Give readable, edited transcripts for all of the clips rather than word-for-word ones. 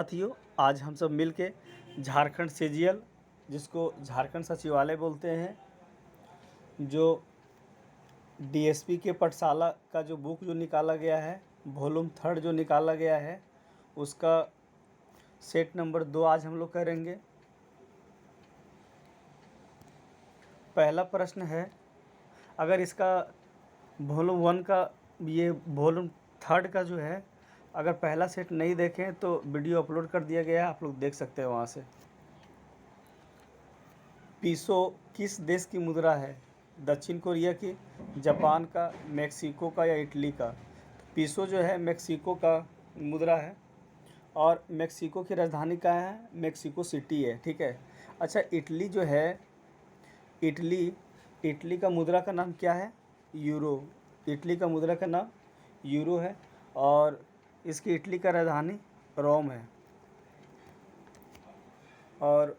साथियों, आज हम सब मिल के झारखंड सीजीएल, जिसको झारखंड सचिवालय बोलते हैं, जो डीएसपी के पाठशाला का जो बुक जो निकाला गया है, वॉल्यूम 3 जो निकाला गया है, उसका सेट नंबर 2 आज हम लोग करेंगे। पहला प्रश्न है, अगर इसका वॉल्यूम 1 का ये वॉल्यूम 3 का जो है, अगर पहला सेट नहीं देखें तो वीडियो अपलोड कर दिया गया है, आप लोग देख सकते हैं वहाँ से। पीसो किस देश की मुद्रा है? दक्षिण कोरिया की, जापान का, मेक्सिको का या इटली का? पीसो जो है मेक्सिको का मुद्रा है और मेक्सिको की राजधानी कहाँ है? मेक्सिको सिटी है, ठीक है। अच्छा, इटली जो है, इटली का मुद्रा का नाम क्या है? यूरो। इटली का मुद्रा का नाम यूरो है और इसकी इटली का राजधानी रोम है। और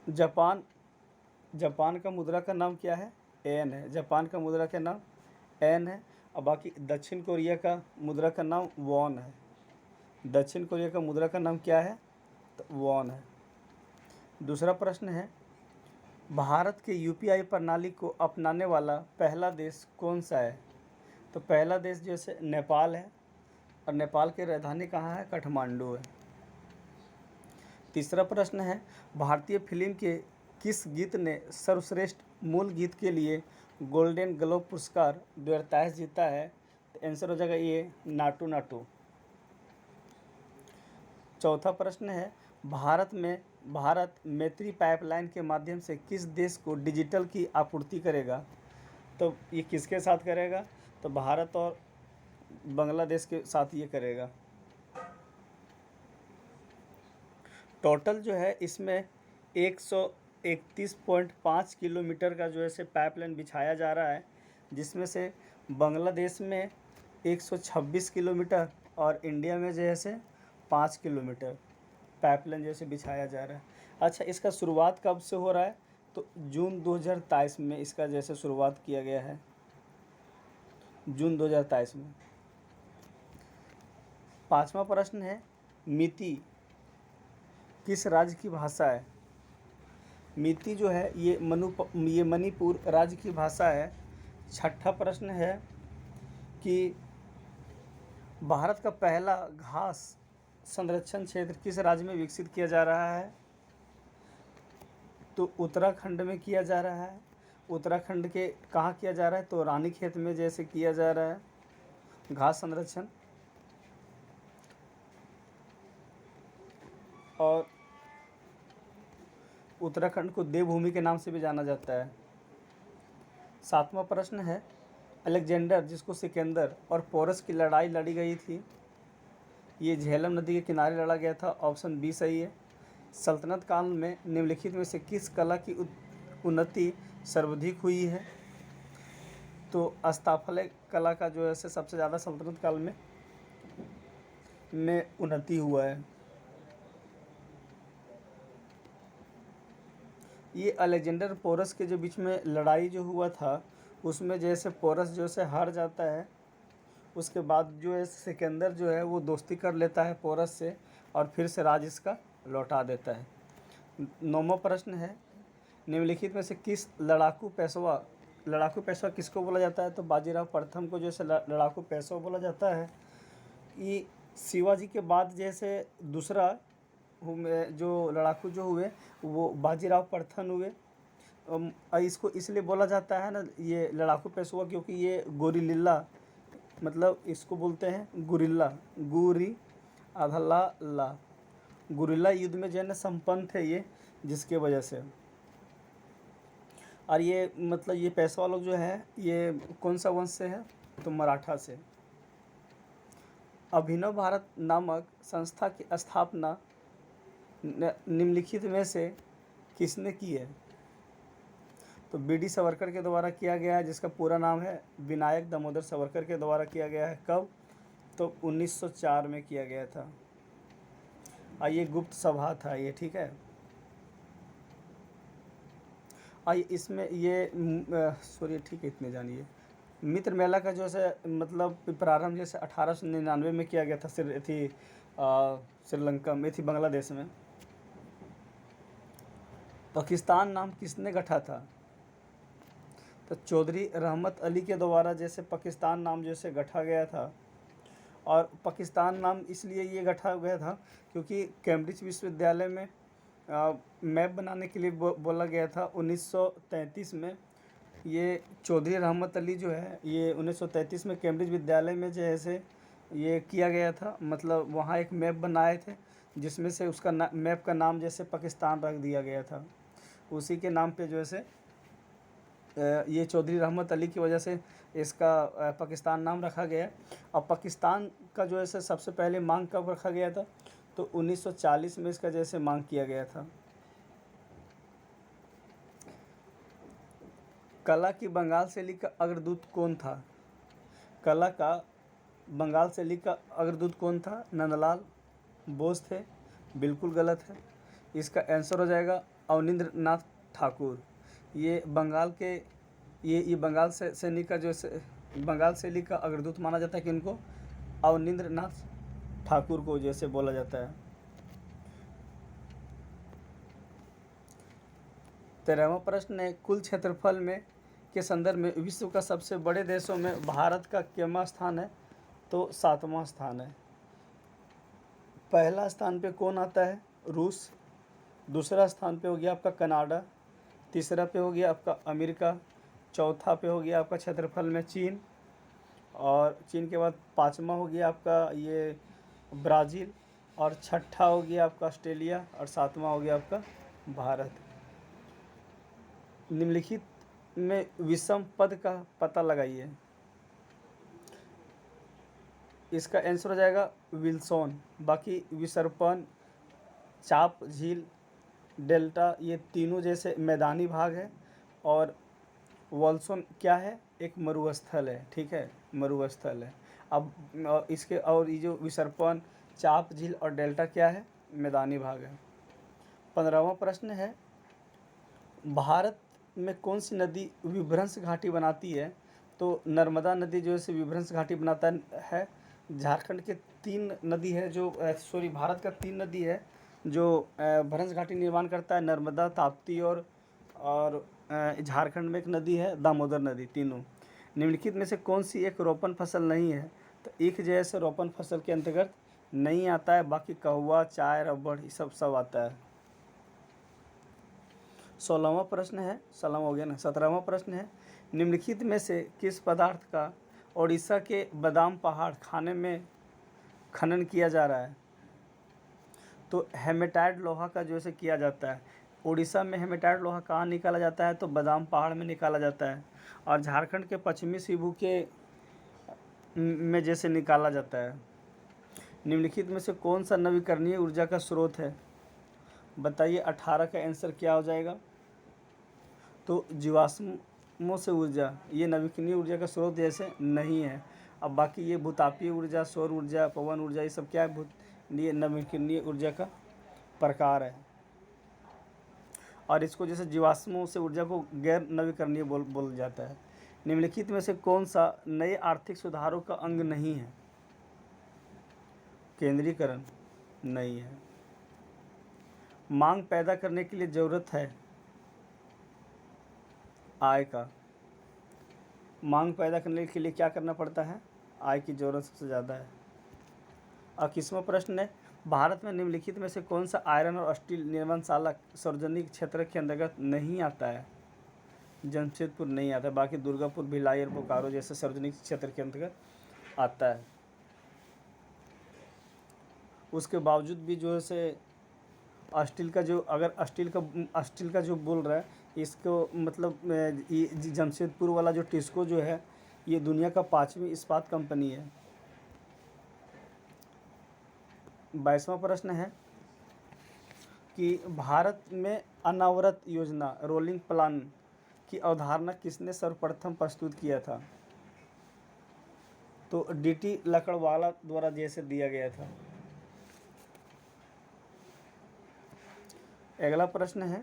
जापान का मुद्रा का नाम क्या है? एन है। जापान का मुद्रा का नाम एन है। और बाकी दक्षिण कोरिया का मुद्रा का नाम वॉन है। दक्षिण कोरिया का मुद्रा का नाम क्या है? तो वॉन है। दूसरा प्रश्न है, भारत के यूपीआई प्रणाली को अपनाने वाला पहला देश कौन सा है? तो पहला देश जैसे नेपाल है और नेपाल की राजधानी कहाँ है? काठमांडू है। तीसरा प्रश्न है, भारतीय फिल्म के किस गीत ने सर्वश्रेष्ठ मूल गीत के लिए गोल्डन ग्लोब पुरस्कार 2023 जीता है? तो आंसर हो जाएगा ये नाटू नाटू। चौथा प्रश्न है, भारत मैत्री पाइपलाइन के माध्यम से किस देश को डिजिटल की आपूर्ति करेगा? तो ये किसके साथ करेगा? तो भारत और बांग्लादेश के साथ ये करेगा। टोटल जो है इसमें 131.5 किलोमीटर का जो है से पाइपलाइन बिछाया जा रहा है, जिसमें से बांग्लादेश में 126 किलोमीटर और इंडिया में जो है से 5 किलोमीटर पाइपलाइन जैसे बिछाया जा रहा है। अच्छा, इसका शुरुआत कब से हो रहा है? तो जून 2023 में इसका जैसे शुरुआत किया गया है, जून 2023 में। पांचवा प्रश्न है, मिती किस राज्य की भाषा है? मिती जो है ये मणिपुर राज्य की भाषा है। छठा प्रश्न है कि भारत का पहला घास संरक्षण क्षेत्र किस राज्य में विकसित किया जा रहा है? तो उत्तराखंड में किया जा रहा है। उत्तराखंड के कहाँ किया जा रहा है? तो रानीखेत में जैसे किया जा रहा है घास संरक्षण। और उत्तराखंड को देवभूमि के नाम से भी जाना जाता है। सातवां प्रश्न है, अलेक्जेंडर जिसको सिकंदर और पोरस की लड़ाई लड़ी गई थी, ये झेलम नदी के किनारे लड़ा गया था। ऑप्शन बी सही है। सल्तनत काल में निम्नलिखित में से किस कला की उन्नति सर्वाधिक हुई है? तो स्थापत्य कला का जो है सबसे ज़्यादा सल्तनत काल में उन्नति हुआ है। ये अलेक्जेंडर पोरस के जो बीच में लड़ाई जो हुआ था, उसमें जैसे पोरस जो से हार जाता है, उसके बाद जो है सिकंदर जो है वो दोस्ती कर लेता है पोरस से और फिर से राज इसका लौटा देता है। नौवां प्रश्न है, निम्नलिखित में से किस लड़ाकू पेशवा किसको बोला जाता है? तो बाजीराव प्रथम को जैसे लड़ाकू पेशवा बोला जाता है। ये शिवाजी के बाद जैसे दूसरा जो लड़ाकू जो हुए वो बाजीराव प्रथम हुए। इसको इसलिए बोला जाता है ना ये लड़ाकू पेशवा, क्योंकि ये गोरिल्ला, मतलब इसको बोलते हैं गुरिल्ला, गुरी अधल्ला ला, गुरिल्ला युद्ध में जो है ना संपन्न थे ये, जिसके वजह से। और ये मतलब ये पेशवा लोग जो है ये कौन सा वंश से है? तो मराठा से। अभिनव भारत नामक संस्था की स्थापना निम्नलिखित में से किसने की है? तो बीडी सावरकर के द्वारा किया गया है, जिसका पूरा नाम है विनायक दामोदर सावरकर के द्वारा किया गया है। कब? तो 1904 में किया गया था। और ये गुप्त सभा था ये, ठीक है। और इसमें ये सॉरी, ठीक है, इतने जानिए। मित्र मेला का जो है मतलब प्रारंभ जैसे 1899 में किया गया था श्रीलंका में थी, बांग्लादेश में। पाकिस्तान नाम किसने गढ़ा था? तो चौधरी रहमत अली के द्वारा जैसे पाकिस्तान नाम जैसे गढ़ा गया था। और पाकिस्तान नाम इसलिए ये गढ़ा गया था क्योंकि कैम्ब्रिज विश्वविद्यालय में मैप बनाने के लिए बोला गया था 1933 में। ये चौधरी रहमत अली जो है ये 1933 में कैम्ब्रिज विद्यालय में जैसे ये किया गया था, मतलब वहाँ एक मैप बनाए थे जिसमें से उसका मैप का नाम जैसे पाकिस्तान रख दिया गया था। उसी के नाम पे जो है ये चौधरी रहमत अली की वजह से इसका पाकिस्तान नाम रखा गया। और पाकिस्तान का जो है सबसे पहले मांग कब रखा गया था? तो 1940 में इसका जैसे मांग किया गया था। कला की बंगाल शैली का अग्रदूत कौन था? कला का बंगाल शैली का अग्रदूत कौन था? नंदलाल बोस थे। बिल्कुल गलत है। इसका आंसर हो जाएगा अवनींद्र नाथ ठाकुर। ये बंगाल के ये बंगाल से शैली का जो बंगाल शैली का अग्रदूत माना जाता है कि इनको अवनींद्र नाथ ठाकुर को जैसे बोला जाता है। 13वां प्रश्न है, कुल क्षेत्रफल में के संदर्भ में विश्व का सबसे बड़े देशों में भारत का कितवां स्थान है? तो 7वां स्थान है। पहला स्थान पे कौन आता है? रूस। दूसरा स्थान पे हो गया आपका कनाडा। तीसरा पे हो गया आपका अमेरिका। चौथा पे हो गया आपका क्षेत्रफल में चीन। और चीन के बाद 5वां हो गया आपका ये ब्राज़ील। और छठा हो गया आपका ऑस्ट्रेलिया। और 7वां हो गया आपका भारत। निम्नलिखित में विषम पद का पता लगाइए। इसका आंसर हो जाएगा विल्सन। बाकी विसर्पण, चाप झील, डेल्टा ये तीनों जैसे मैदानी भाग है। और वॉल्सोन क्या है? एक मरुस्थल है। ठीक है, मरुस्थल है। अब इसके और ये जो विसर्पण, चाप झील और डेल्टा क्या है? मैदानी भाग है। 15वां प्रश्न है, भारत में कौन सी नदी विभ्रंश घाटी बनाती है? तो नर्मदा नदी जो है विभ्रंश घाटी बनाता है। झारखंड के 3 नदी है जो भारत का 3 नदी है जो भ्रंश घाटी निर्माण करता है। नर्मदा, ताप्ती और झारखंड में एक नदी है दामोदर नदी। तीनों निम्नलिखित में से कौन सी एक रोपण फसल नहीं है? तो एक जैसे रोपण फसल के अंतर्गत नहीं आता है। बाकी कहवा, चाय, रबड़ ये सब आता है। 16वां प्रश्न है, 16वां हो गया ना। 17वां प्रश्न है, निम्नलिखित में से किस पदार्थ का ओडिशा के बादाम पहाड़ खाने में खनन किया जा रहा है? तो हेमेटाइट लोहा का जो है किया जाता है। उड़ीसा में हेमेटाइट लोहा कहाँ निकाला जाता है? तो बादाम पहाड़ में निकाला जाता है। और झारखंड के पश्चिमी सिबू के में जैसे निकाला जाता है। निम्नलिखित में से कौन सा नवीकरणीय ऊर्जा का स्रोत है? बताइए 18 का आंसर क्या हो जाएगा? तो जीवाश्मों से ऊर्जा ये नवीकरणीय ऊर्जा का स्रोत जैसे नहीं है। अब बाकी ये भूतापीय ऊर्जा, सौर ऊर्जा, पवन ऊर्जा ये सब क्या है? ये नवीकरणीय ऊर्जा का प्रकार है। और इसको जैसे जीवाश्मों से ऊर्जा को गैर नवीकरणीय बोल जाता है। निम्नलिखित में से कौन सा नए आर्थिक सुधारों का अंग नहीं है? केंद्रीकरण नहीं है। मांग पैदा करने के लिए ज़रूरत है आय का। मांग पैदा करने के लिए क्या करना पड़ता है? आय की ज़रूरत सबसे ज़्यादा है। 21वां प्रश्न है, भारत में निम्नलिखित में से कौन सा आयरन और स्टील निर्माणशाला सार्वजनिक क्षेत्र के अंतर्गत नहीं आता है? जमशेदपुर नहीं आता है। बाकी दुर्गापुर, भिलाई और बोकारो जैसे सार्वजनिक क्षेत्र के अंतर्गत आता है। उसके बावजूद भी जो है स्टील का जो अगर स्टील का जो बोल रहा है इसको मतलब ये जमशेदपुर वाला जो टिस्को जो है ये दुनिया का 5वीं इस्पात कंपनी है। 22वां प्रश्न है कि भारत में अनावृत योजना रोलिंग प्लान की अवधारणा किसने सर्वप्रथम प्रस्तुत किया था? तो डीटी लकड़वाला द्वारा जैसे दिया गया था। अगला प्रश्न है,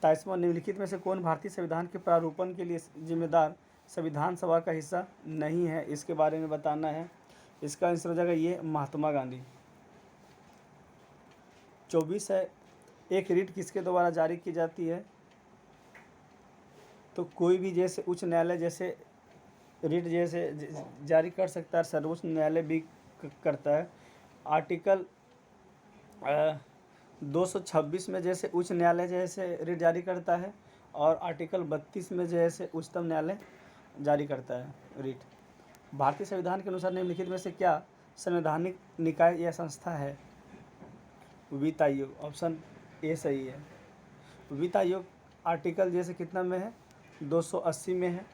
23वां, निम्नलिखित में से कौन भारतीय संविधान के प्रारूपण के लिए जिम्मेदार संविधान सभा का हिस्सा नहीं है, इसके बारे में बताना है। इसका आंसर हो जाएगा ये महात्मा गांधी। 24 है, एक रीट किसके द्वारा जारी की जाती है? तो कोई भी जैसे उच्च न्यायालय जैसे रीट जैसे जारी कर सकता है, सर्वोच्च न्यायालय भी करता है। आर्टिकल 226 में जैसे उच्च न्यायालय जैसे रीट जारी करता है, और आर्टिकल 32 में जैसे उच्चतम न्यायालय जारी करता है रीट। भारतीय संविधान के अनुसार निम्नलिखित में से क्या संवैधानिक निकाय या संस्था है? वित्त आयोग, ऑप्शन ए सही है। वित्त आयोग आर्टिकल जैसे कितना में है? 280 में है।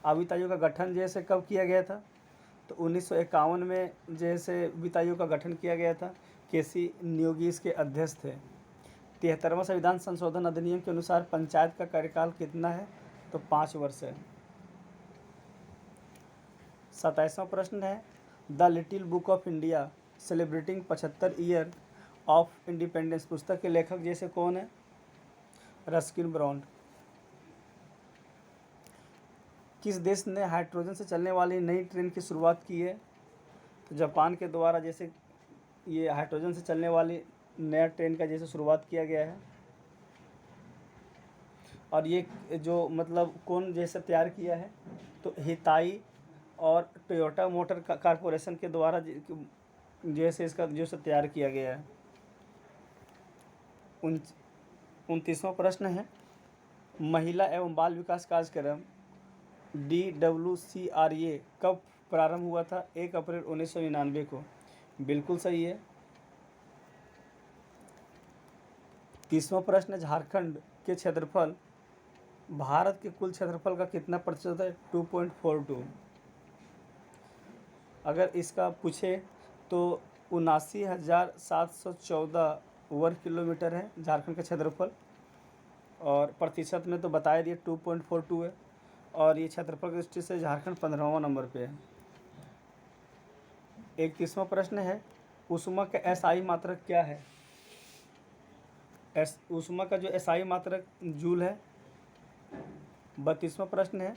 वित्त आयोग का गठन जैसे कब किया गया था? तो 1951 में जैसे वित्त आयोग का गठन किया गया था। केसी नियोगी इसके अध्यक्ष थे। 73वां संविधान संशोधन अधिनियम के अनुसार पंचायत का कार्यकाल कितना है? तो 5 वर्ष है। 27वां प्रश्न है, the little book of India celebrating 75 year of independence पुस्तक के लेखक जैसे कौन है? Ruskin Bond. किस देश ने हाइड्रोजन से चलने वाली नई ट्रेन की शुरुआत की है? तो जापान के द्वारा जैसे ये हाइड्रोजन से चलने वाली नया ट्रेन का जैसे शुरुआत किया गया है। और ये जो मतलब कौन जैसे तैयार किया है? तो हिताई और टोयोटा मोटर कारपोरेशन के द्वारा जैसे इसका जैसे तैयार किया गया है। 29वां प्रश्न है, महिला एवं बाल विकास कार्यक्रम DWCRA कब प्रारंभ हुआ था? 1 अप्रैल 1999 को। बिल्कुल सही है। 30वां प्रश्न, झारखंड के क्षेत्रफल भारत के कुल क्षेत्रफल का कितना प्रतिशत है? 2.42। अगर इसका पूछे तो 79,714 वर्ग किलोमीटर है झारखंड का क्षेत्रफल, और प्रतिशत में तो बताया दिए 2.42 है, और ये क्षेत्रफल की दृष्टि से झारखंड 15वां नंबर पे है। 31वां प्रश्न है, ऊष्मा का एसआई मात्रक क्या है? ऊष्मा का जो एसआई मात्रक जूल है। 32वां प्रश्न है,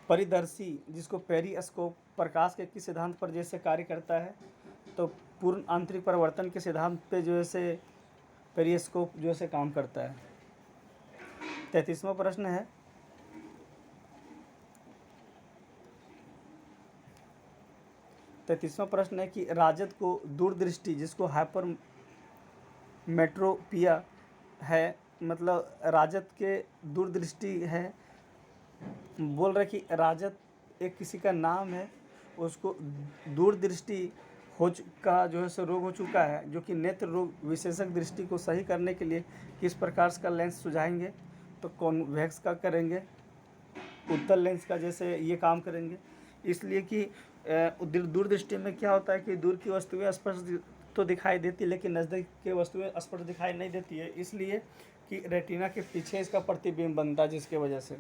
परिदर्शी जिसको पेरिस्कोप प्रकाश के किस सिद्धांत पर जैसे कार्य करता है? तो पूर्ण आंतरिक परिवर्तन के सिद्धांत पे जो है पेरिस्कोप जो है काम करता है। 33वां प्रश्न है, 33वां प्रश्न है कि राजद को दूरदृष्टि जिसको हाइपर मेट्रोपिया है, मतलब राजद के दूरदृष्टि है, बोल रहे कि राजद एक किसी का नाम है, उसको दूरदृष्टि का जो है सो रोग हो चुका है, जो कि नेत्र रोग विशेषज्ञ दृष्टि को सही करने के लिए किस प्रकार का लेंस सुझाएंगे? तो कॉन्वेक्स का करेंगे, उत्तल लेंस का जैसे ये काम करेंगे। इसलिए कि दूरदृष्टि में क्या होता है कि दूर की वस्तुएं स्पष्ट तो दिखाई देती, लेकिन नज़दीक की वस्तुएं स्पष्ट दिखाई नहीं देती है, इसलिए कि रेटिना के पीछे इसका प्रतिबिंब बनता है, जिसके वजह से।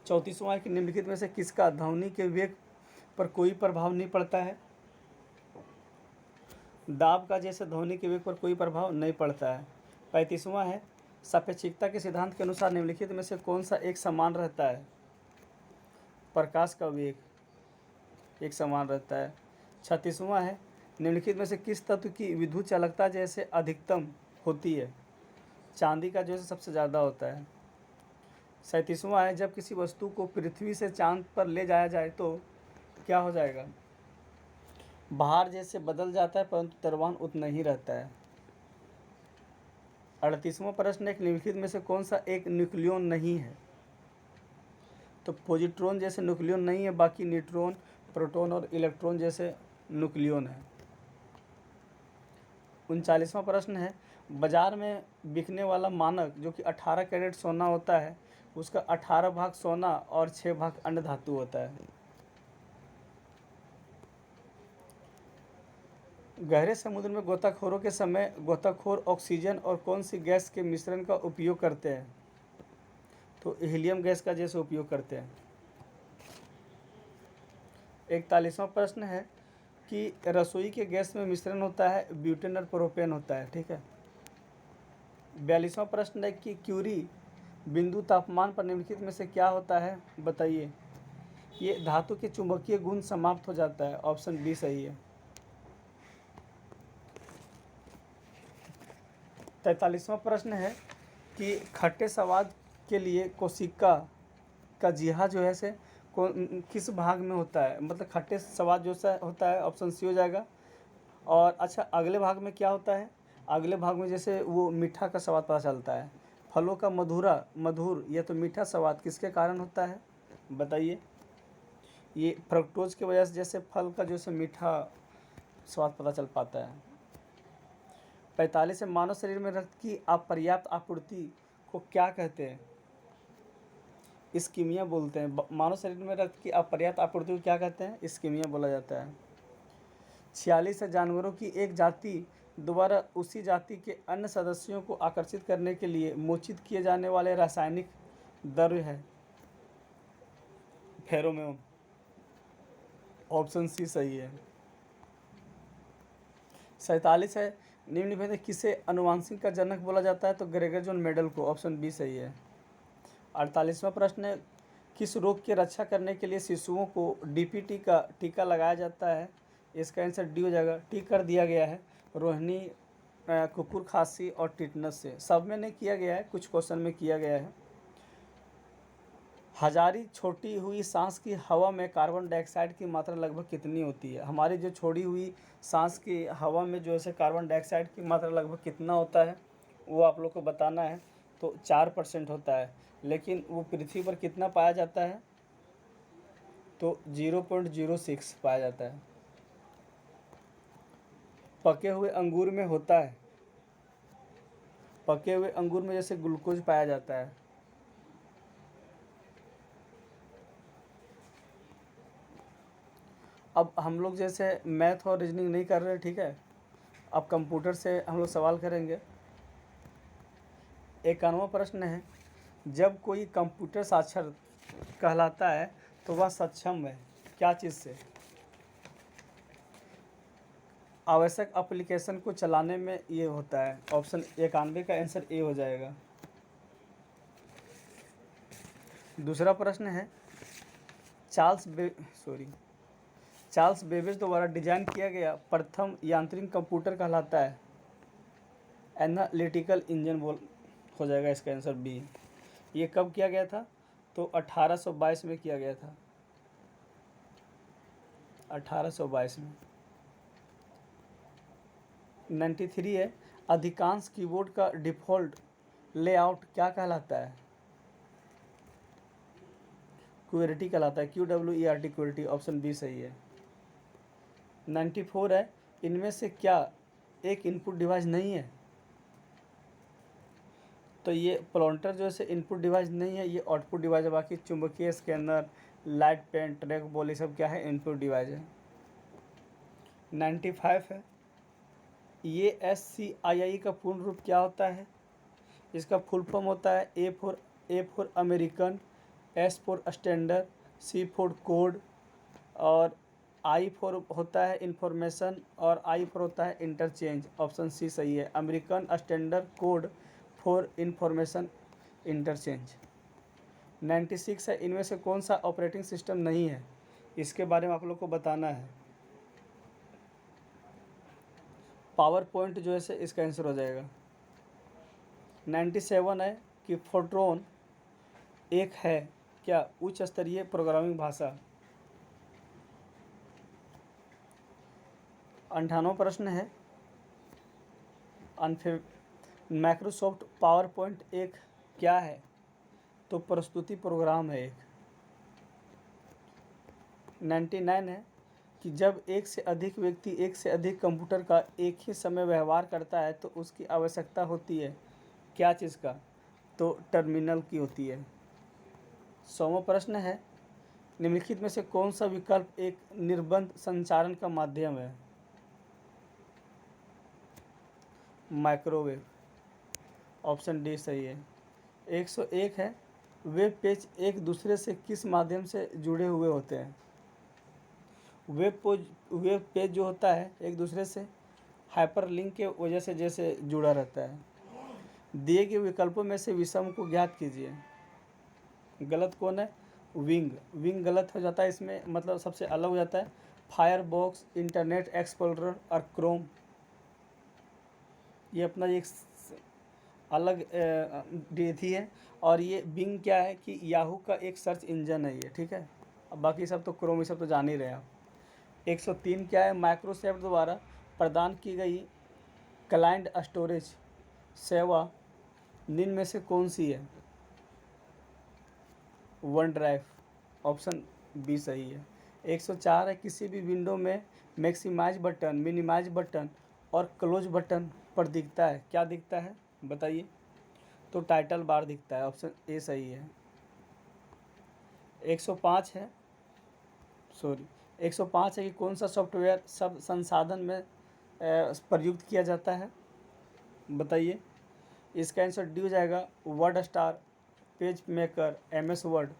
34वां कि निम्नलिखित में से किसका ध्वनि के वेग पर कोई प्रभाव नहीं पड़ता है? दाब का जैसे ध्वनि के वेग पर कोई प्रभाव नहीं पड़ता है। 35वां है, सापेक्षिकता के सिद्धांत के अनुसार निम्नलिखित में से कौन सा एक समान रहता है? प्रकाश का वेग एक समान रहता है। 36वां है, निम्नलिखित में से किस तत्व की विद्युत चालकता जैसे अधिकतम होती है? चांदी का जैसे सबसे ज़्यादा होता है। 37वां है, जब किसी वस्तु को पृथ्वी से चांद पर ले जाया जाए तो क्या हो जाएगा? भार जैसे बदल जाता है, परंतु द्रव्यमान उतना ही रहता है। 38वां प्रश्न, एक निम्नलिखित में से कौन सा एक न्यूक्लियन नहीं है? तो पॉजिट्रॉन जैसे न्यूक्लियन नहीं है, बाकी न्यूट्रॉन, प्रोटॉन और इलेक्ट्रॉन जैसे न्यूक्लियन है। 39वां प्रश्न है, बाजार में बिकने वाला मानक जो कि 18 कैरेट सोना होता है, उसका 18 भाग सोना और 6 भाग अन्य धातु होता है। गहरे समुद्र में गोताखोरों के समय गोताखोर ऑक्सीजन और कौन सी गैस के मिश्रण का उपयोग करते हैं? तो हीलियम गैस का जैसे उपयोग करते हैं। 41वां प्रश्न है कि रसोई के गैस में मिश्रण होता है, ब्यूटेन और प्रोपेन होता है, ठीक है। 42वां प्रश्न है कि क्यूरी बिंदु तापमान पर निम्नलिखित में से क्या होता है, बताइए। ये धातु के चुंबकीय गुण समाप्त हो जाता है, ऑप्शन बी सही है। 43वां प्रश्न है कि खट्टे स्वाद के लिए कोशिका का जीहा जो है से किस भाग में होता है, मतलब खट्टे स्वाद जो सा होता है, ऑप्शन सी हो जाएगा। और अच्छा, अगले भाग में क्या होता है, अगले भाग में जैसे वो मीठा का स्वाद पता चलता है। फलों का मधुर या तो मीठा स्वाद किसके कारण होता है, बताइए। ये फ्रक्टोज की वजह से जैसे फल का जो से मीठा स्वाद पता चल पाता है। 45 है, मानव शरीर में रक्त की अपर्याप्त आपूर्ति को क्या कहते हैं, इस्कीमिया बोलते हैं। मानव शरीर में रक्त की अपर्याप्त आपूर्ति को क्या कहते हैं, इस्कीमिया बोला जाता है। 46 है, जानवरों की एक जाति द्वारा उसी जाति के अन्य सदस्यों को आकर्षित करने के लिए मोचित किए जाने वाले रासायनिक द्रव्य है, फेरोमोन, ऑप्शन सी सही है। 47 है, निम्न में किसे अनुवांशिक का जनक बोला जाता है, तो ग्रेगर जॉन मेंडल को, ऑप्शन बी सही है। 48वां प्रश्न है, किस रोग की रक्षा करने के लिए शिशुओं को डीपीटी का टीका लगाया जाता है, इसका आंसर डी हो जाएगा। टिक कर दिया गया है रोहिणी, कुकुर खांसी और टिटनस से, सब में नहीं किया गया है, कुछ क्वेश्चन में किया गया है। हजारी छोटी हुई सांस की हवा में कार्बन डाइऑक्साइड की मात्रा लगभग कितनी होती है, हमारी जो छोड़ी हुई सांस की हवा में जो है कार्बन डाइऑक्साइड की मात्रा लगभग कितना होता है, वो आप लोग को बताना है। तो 4% होता है, लेकिन वो पृथ्वी पर कितना पाया जाता है, तो 0.06 पाया जाता है। पके हुए अंगूर में होता है, पके हुए अंगूर में जैसे ग्लूकोज पाया जाता है। अब हम लोग जैसे मैथ और रीजनिंग नहीं कर रहे, ठीक है, अब कंप्यूटर से हम लोग सवाल करेंगे। 51वां प्रश्न है, जब कोई कंप्यूटर साक्षर कहलाता है तो वह सक्षम है क्या चीज़ से, आवश्यक एप्लीकेशन को चलाने में ये होता है, ऑप्शन 91 का आंसर ए हो जाएगा। दूसरा प्रश्न है, चार्ल्स बेबेज द्वारा डिजाइन किया गया प्रथम यांत्रिक कंप्यूटर कहलाता है, एनालिटिकल इंजन हो जाएगा इसका आंसर बी। ये कब किया गया था, तो 1822 में किया गया था, 1822 में। 93 है, अधिकांश कीबोर्ड का डिफ़ॉल्ट लेआउट क्या कहलाता है, क्यूआरटी कहलाता है, QWERT क्यूआरटी, ऑप्शन बी सही है। 94 है, इनमें से क्या एक इनपुट डिवाइस नहीं है, तो ये प्लॉन्टर जो है इनपुट डिवाइस नहीं है, ये आउटपुट डिवाइस है। बाकी चुंबकीय scanner, light pen, track ball, ये सब क्या है, इनपुट डिवाइस है। 95 है, ये SCII का पूर्ण रूप क्या होता है, इसका फुल फॉर्म होता है A for American, S for standard, C for code, और I फॉर होता है इंफॉर्मेशन, और I फॉर होता है इंटरचेंज, ऑप्शन सी सही है। American standard code for information interchange. 96 है, इनमें से कौन सा ऑपरेटिंग सिस्टम नहीं है, इसके बारे में आप लोग को बताना है। पावर पॉइंट जो है इसका आंसर हो जाएगा। 97 है कि फोर्ट्रॉन एक है क्या उच्च स्तरीय प्रोग्रामिंग भाषा। 98वां प्रश्न है, माइक्रोसॉफ्ट पावर पॉइंट एक क्या है, तो प्रस्तुति प्रोग्राम है एक। 99 है कि जब एक से अधिक व्यक्ति एक से अधिक कंप्यूटर का एक ही समय व्यवहार करता है तो उसकी आवश्यकता होती है क्या चीज़ का, तो टर्मिनल की होती है। 100वां प्रश्न है, निम्नलिखित में से कौन सा विकल्प एक निर्बंध संचारण का माध्यम है, माइक्रोवेव, ऑप्शन डी सही है। 101 है, वेब पेज एक दूसरे से किस माध्यम से जुड़े हुए होते हैं, वेब पेज जो होता है एक दूसरे से हाइपरलिंक के वजह से जैसे जुड़ा रहता है। दिए गए विकल्पों में से विषम को ज्ञात कीजिए। गलत कौन है? विंग। विंग गलत हो जाता है इसमें, मतलब सबसे अलग हो जाता है। फायरबॉक्स, इंटरनेट एक्सप्लोरर और क्रोम, ये अपना एक अलग थी है। और ये बिंग क्या है कि याहू का एक सर्च इंजन है ये, ठीक है। अब बाकी सब तो क्रोम, ये सब तो जान ही रहे आप। 103 क्या है? माइक्रोसॉफ्ट द्वारा प्रदान की गई क्लाइंट स्टोरेज सेवा निम्न में से कौन सी है? वन ड्राइव, ऑप्शन बी सही है। 104 है, किसी भी विंडो में मैक्सिमाइज बटन, मिनिमाइज बटन और क्लोज बटन पर दिखता है, क्या दिखता है बताइए? तो टाइटल बार दिखता है, ऑप्शन ए सही है। 105 है, सॉरी 105 है कि कौन सा सॉफ्टवेयर सब संसाधन में प्रयुक्त किया जाता है, बताइए? इसका आंसर डी हो जाएगा, word star, page maker, MS word.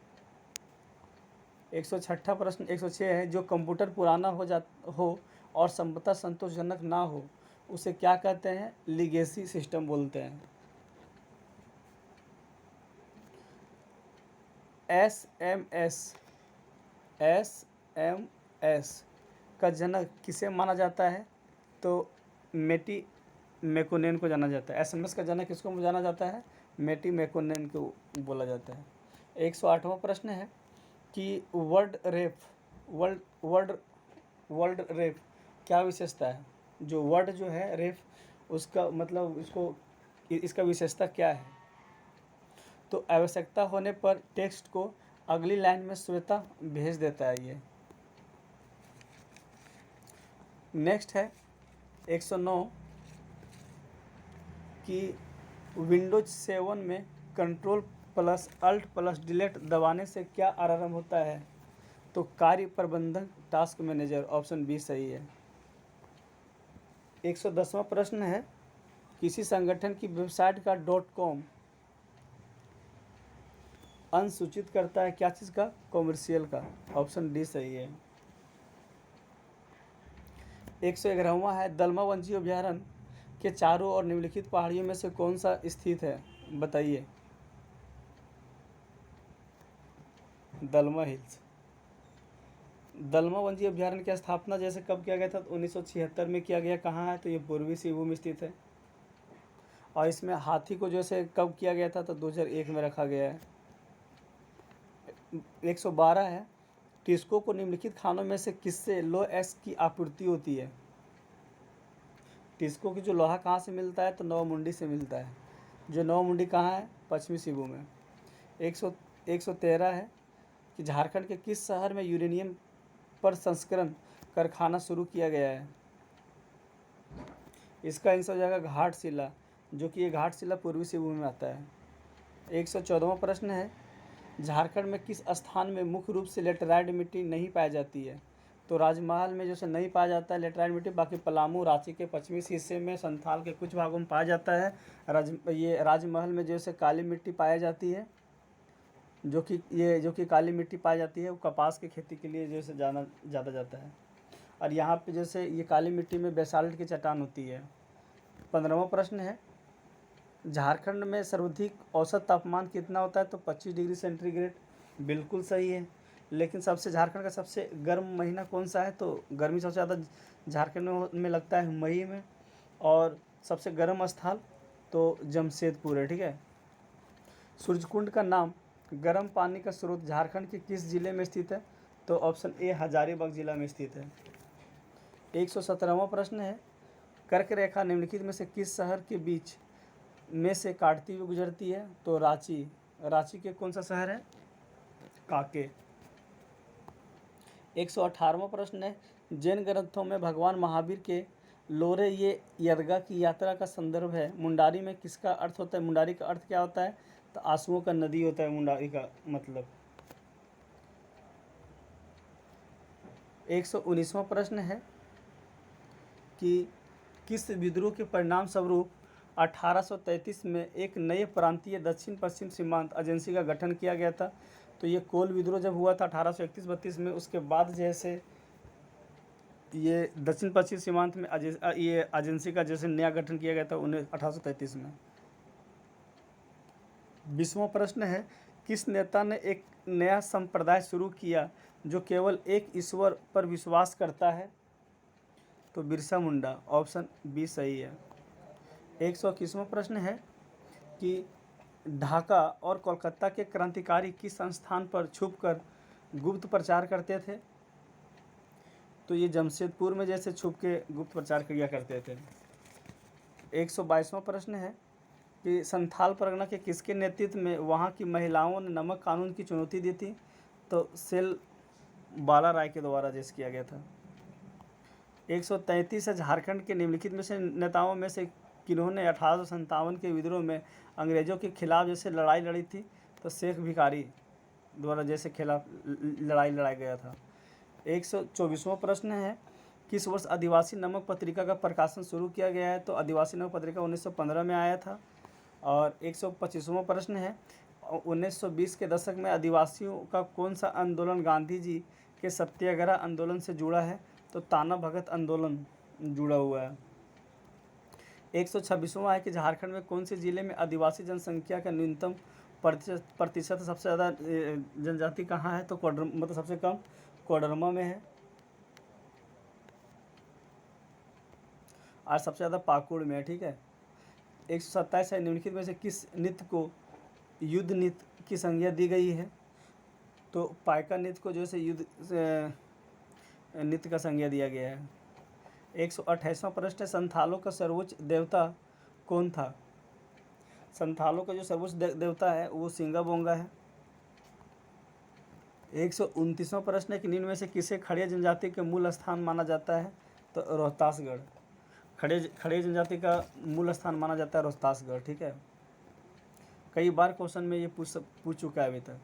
106 प्रश्न 106 है, जो कंप्यूटर पुराना हो और संभवतः संतोषजनक ना हो उसे क्या कहते हैं? लीगेसी सिस्टम बोलते हैं। SMS का जनक किसे माना जाता है? तो मेटी मैकोनेन को जाना जाता है। SMS का जनक किसको जाना जाता है? मेटी मैकोनेन को बोला जाता है। 108वां प्रश्न है कि वर्ड रेप क्या विशेषता है? जो वर्ड जो है रेप, उसका मतलब इसका विशेषता क्या है? तो आवश्यकता होने पर टेक्स्ट को अगली लाइन में स्वतः भेज देता है ये। नेक्स्ट है 109 कि विंडोज 7 में Ctrl+Alt+Delete दबाने से क्या आरंभ होता है? तो कार्य प्रबंधक, टास्क मैनेजर, ऑप्शन बी सही है। 110वां प्रश्न है, किसी संगठन की वेबसाइट का .com अनुसूचित करता है क्या चीज़ का? कॉमर्शियल का, ऑप्शन डी सही है। 111वां है, दलमा वन्यजीव अभयारण्य के चारों ओर निम्नलिखित पहाड़ियों में से कौन सा स्थित है, बताइए? दलमा हिल्स। दलमा वन्यजीव अभयारण्य की स्थापना जैसे कब किया गया था? तो 1976 में किया गया। कहाँ है? तो ये पूर्वी सिंहभूम में स्थित है। और इसमें हाथी को जैसे कब किया गया था? तो 2001 में रखा गया है। 112 है, टिस्को को निम्नलिखित खानों में से किससे लो एस की आपूर्ति होती है? टिस्को की जो लोहा कहाँ से मिलता है? तो नौमुंडी से मिलता है। जो नौमुंडी कहाँ है? पश्चिमी सिंहभूम में। 113 है कि झारखंड के किस शहर में यूरेनियम पर संस्करण कारखाना शुरू किया गया है? इसका आंसर हो जाएगा घाटशिला, जो कि ये घाटशिला पूर्वी सिंहभूम में आता है। 114वां प्रश्न है, झारखंड में किस स्थान में मुख्य रूप से लेटराइट मिट्टी नहीं पाई जाती है? तो राजमहल में जैसे नहीं पाया जाता है लेटराइट मिट्टी, बाकी पलामू, रांची के पश्चिमी हिस्से में, संथाल के कुछ भागों में पाया जाता है। ये राजमहल में जैसे काली मिट्टी पाई जाती है, जो कि काली मिट्टी पाई जाती है वो कपास की खेती के लिए जैसे ज़्यादा जाता है। और यहाँ पे जैसे ये काली मिट्टी में बेसाल्ट की चट्टान होती है। 15वां प्रश्न है, झारखंड में सर्वाधिक औसत तापमान कितना होता है? तो 25 डिग्री सेंटीग्रेड, बिल्कुल सही है। लेकिन झारखंड का सबसे गर्म महीना कौन सा है? तो गर्मी सबसे ज़्यादा झारखंड में लगता है मई में। और सबसे गर्म स्थल तो जमशेदपुर है, ठीक है। सूर्यकुंड का नाम गर्म पानी का स्रोत झारखंड के किस जिले में स्थित है? तो ऑप्शन ए हजारीबाग जिला में स्थित है। 117वां प्रश्न है, कर्क रेखा निम्नलिखित में से किस शहर के बीच में से काटती हुई गुजरती है? तो रांची के कौन सा शहर है? काके। 118वां प्रश्न है, जैन ग्रंथों में भगवान महावीर के लोरे ये यदगा की यात्रा का संदर्भ है। मुंडारी में किसका अर्थ होता है? मुंडारी का अर्थ क्या होता है? तो आंसुओं का नदी होता है मुंडारी का मतलब। 119वां प्रश्न है कि किस विद्रोह के परिणाम स्वरूप 1833 में एक नए प्रांतीय दक्षिण पश्चिम सीमांत एजेंसी का गठन किया गया था? तो ये कोल विद्रोह जब हुआ था 1831-32 में, उसके बाद जैसे ये दक्षिण पश्चिम सीमांत में ये एजेंसी का जैसे नया गठन किया गया था 1833 में। 20वां प्रश्न है, किस नेता ने एक नया संप्रदाय शुरू किया जो केवल एक ईश्वर पर विश्वास करता है? तो बिरसा मुंडा, ऑप्शन बी सही है। 121वां प्रश्न है कि ढाका और कोलकाता के क्रांतिकारी किस संस्थान पर छुपकर गुप्त प्रचार करते थे? तो ये जमशेदपुर में जैसे छुप के गुप्त प्रचार किया करते थे। 122वां प्रश्न है कि संथाल परगना के किसके नेतृत्व में वहाँ की महिलाओं ने नमक कानून की चुनौती दी थी? तो सेल बाला राय के द्वारा जैसे किया गया था। 133 है, झारखंड के निम्नलिखित में से नेताओं में से किन्होंने 1857 के विद्रोह में अंग्रेजों के खिलाफ जैसे लड़ाई लड़ी थी? तो शेख भिखारी द्वारा जैसे खिलाफ लड़ाई लड़ाया गया था। 124वां प्रश्न है, किस वर्ष आदिवासी नमक पत्रिका का प्रकाशन शुरू किया गया है? तो आदिवासी नमक पत्रिका 1915 में आया था। और 125वां प्रश्न है, 1920 के दशक में आदिवासियों का कौन सा आंदोलन गांधी जी के सत्याग्रह आंदोलन से जुड़ा है? तो ताना भगत आंदोलन जुड़ा हुआ है। 126वां है कि झारखंड में कौन से जिले में आदिवासी जनसंख्या का न्यूनतम प्रतिशत सबसे ज़्यादा जनजाति कहाँ है? तो मतलब सबसे कम कोडरमा में है और सबसे ज़्यादा पाकुड़ में है। ठीक है। 127 है, निम्नलिखित में से किस नृत्य को युद्ध नृत्य की संज्ञा दी गई है? तो पाइका नृत्य को जो है युद्ध नृत्य का संज्ञा दिया गया है। 128वां प्रश्न है, संथालों का सर्वोच्च देवता कौन था? संथालों का जो सर्वोच्च देवता है वो सिंगा बोंगा है। 129वां प्रश्न है कि निम्न में से किसे खड़िया जनजाति के मूल स्थान माना जाता है? तो रोहतासगढ़। खड़िया जनजाति का मूल स्थान माना जाता है रोहतासगढ़। ठीक है। कई बार क्वेश्चन में ये पूछ चुका है अभी तक।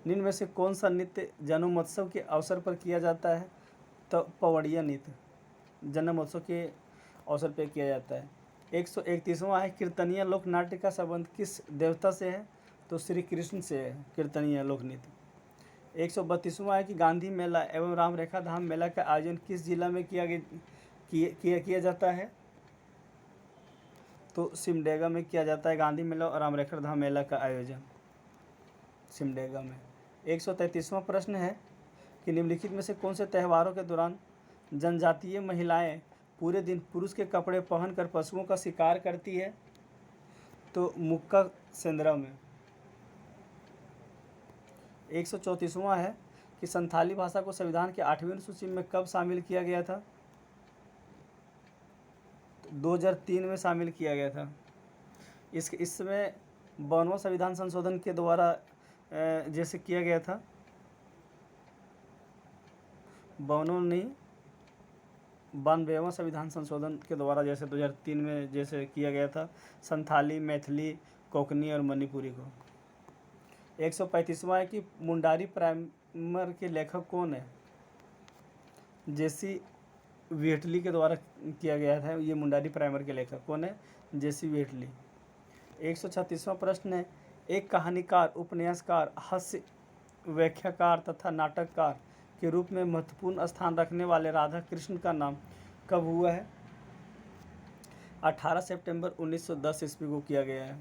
निम्न में से कौन सा नृत्य जन्मोत्सव के अवसर पर किया जाता है? तो पवड़िया नृत्य जन्मोत्सव के अवसर पर किया जाता है। 131वां है, कीर्तनीय लोक नाट्य का संबंध किस देवता से है? तो श्री कृष्ण से है कीर्तनीय लोक नृत्य। 132वां है कि गांधी मेला एवं राम रेखा धाम मेला का आयोजन किस जिला में किया जाता है? तो सिमडेगा में किया जाता है गांधी मेला और राम रेखा धाम मेला का आयोजन सिमडेगा में। 133वां प्रश्न है कि निम्नलिखित में से कौन से त्योहारों के दौरान जनजातीय महिलाएं पूरे दिन पुरुष के कपड़े पहनकर पशुओं का शिकार करती है? तो मुक्का सेंद्रा में। 134वां है कि संथाली भाषा को संविधान के 8वीं अनुसूची में कब शामिल किया गया था? 2003 में शामिल किया गया था। इसमें 52वां संविधान संशोधन के द्वारा जैसे किया गया था, 92वां संविधान संशोधन के द्वारा जैसे 2003 में जैसे किया गया था संथाली, मैथिली, कोंकणी और मणिपुरी को। 135वां है कि मुंडारी प्राइमर के लेखक कौन है? जेसी वेटली के द्वारा किया गया था। ये मुंडारी प्राइमर के लेखक कौन है? जेसी वेटली। 136वां प्रश्न है, एक कहानीकार, उपन्यासकार, हास्य व्याख्याकार तथा नाटककार के रूप में महत्वपूर्ण स्थान रखने वाले राधा कृष्ण का नाम कब हुआ है? 18 सितंबर 1910 ईस्वी को किया गया है।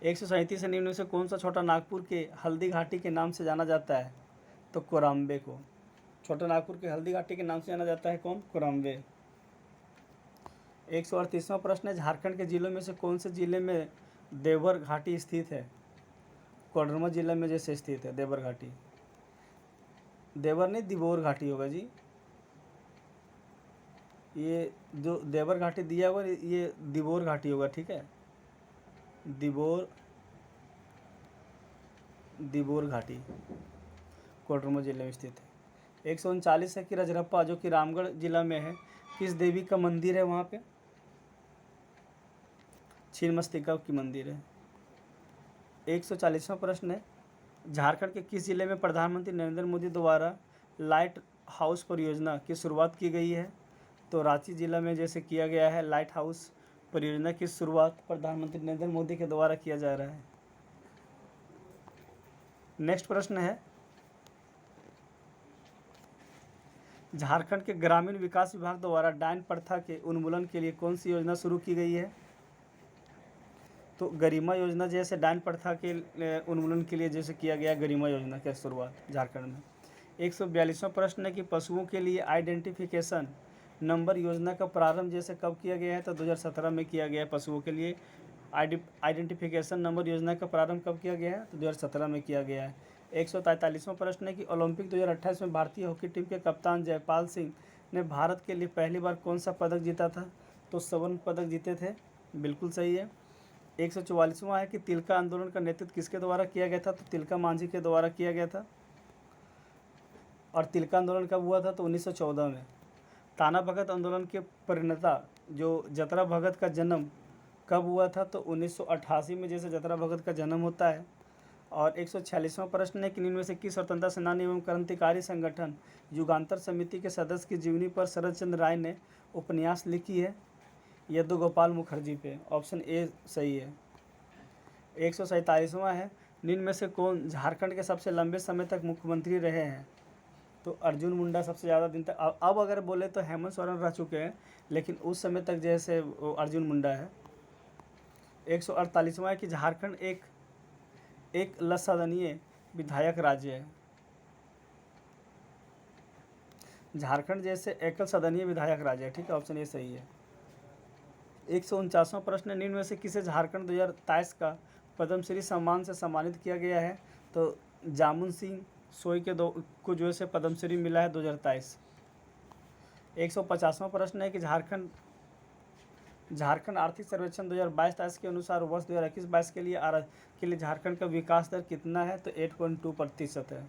137 से निम्न में से कौन सा छोटा नागपुर के हल्दी घाटी के नाम से जाना जाता है? तो कोराम्बे को। छोटा नागपुर के हल्दी घाटी के नाम से जाना जाता है कौन? कोराम्बे। 138वां प्रश्न है, झारखंड के जिलों में से कौन से जिले में देवघर घाटी स्थित है? कोडरमा जिला में जैसे स्थित है देवघर घाटी। देवर नहीं, दिबोर घाटी होगा जी। ये जो देवर घाटी दिया हुआ ये दिबोर घाटी होगा। ठीक है, दिबोर घाटी कोडरमा जिले में स्थित है। 139 है कि रजरप्पा जो कि रामगढ़ जिला में है किस देवी का मंदिर है वहाँ पे? छिन्नमस्तिका की मंदिर है। 140वां प्रश्न है, झारखंड के किस जिले में प्रधानमंत्री नरेंद्र मोदी द्वारा लाइट हाउस परियोजना की शुरुआत की गई है? तो रांची जिला में जैसे किया गया है। लाइट हाउस परियोजना की शुरुआत प्रधानमंत्री नरेंद्र मोदी के द्वारा किया जा रहा है। नेक्स्ट प्रश्न है, झारखंड के ग्रामीण विकास विभाग द्वारा डायन प्रथा के उन्मूलन के लिए कौन सी योजना शुरू की गई है? तो गरिमा योजना जैसे डायन प्रथा के उन्मूलन के लिए जैसे किया गया गरिमा योजना की शुरुआत झारखंड में। 142वां प्रश्न है कि पशुओं के लिए आइडेंटिफिकेशन नंबर योजना का प्रारंभ जैसे कब किया गया है, तो 2017 में किया गया है। पशुओं के लिए आइडेंटिफिकेशन नंबर योजना का प्रारंभ कब किया गया है, तो 2017 में किया गया है। 143वां प्रश्न है कि ओलंपिक 2028 में भारतीय हॉकी टीम के कप्तान जयपाल सिंह ने भारत के लिए पहली बार कौन सा पदक जीता था, तो स्वर्ण पदक जीते थे, बिल्कुल सही है। 144वां है कि तिलका आंदोलन का नेतृत्व किसके द्वारा किया गया था, तो तिलका मांझी के द्वारा किया गया था। और तिलका आंदोलन कब हुआ था, तो 1914 में। ताना भगत आंदोलन के प्रणेता जो जतरा भगत का जन्म कब हुआ था, तो 1988 में जैसे जतरा भगत का जन्म होता है। और 146वां प्रश्न है कि निम्न में से किस स्वतंत्रता सेनानी एवं क्रांतिकारी संगठन युगांतर समिति के सदस्य की जीवनी पर शरद चंद्र राय ने उपन्यास लिखी है, यदुगोपाल मुखर्जी पे, ऑप्शन ए सही है। 147वां है निम्न में से कौन झारखंड के सबसे लंबे समय तक मुख्यमंत्री रहे हैं, तो अर्जुन मुंडा सबसे ज़्यादा दिन तक। अब अगर बोले तो हेमंत सोरेन रह चुके हैं, लेकिन उस समय तक जैसे वो अर्जुन मुंडा है। 148वां है कि झारखंड एक लसदनीय विधायक राज्य है। झारखंड जैसे एकल सदनीय विधायक राज्य है, ठीक है, ऑप्शन ए सही है। 149वां प्रश्न निम्न में से किसे झारखंड 2023 का पद्मश्री सम्मान से सम्मानित किया गया है, तो जामुन सिंह सोई को जो है पद्मश्री मिला है 2023। 150वां प्रश्न है कि झारखंड आर्थिक सर्वेक्षण 2022-23 के अनुसार वर्ष 2021-22 के लिए झारखंड का विकास दर कितना है, तो 8.2% है।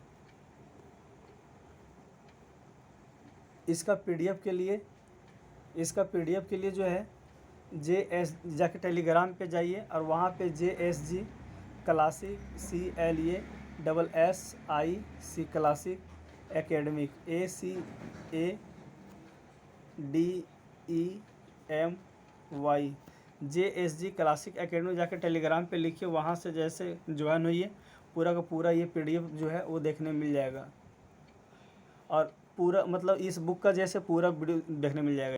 इसका पीडीएफ के लिए जो है JS जाके टेलीग्राम पे जाइए और वहाँ पे JSG classic CLASSIC classic academic ACADEMY JSG classic academy जाके टेलीग्राम पे लिखिए, वहाँ से जैसे ज्वाइन होइए, पूरा का पूरा ये PDF जो है वो देखने मिल जाएगा। और पूरा मतलब इस बुक का जैसे पूरा वीडियो देखने मिल जाएगा।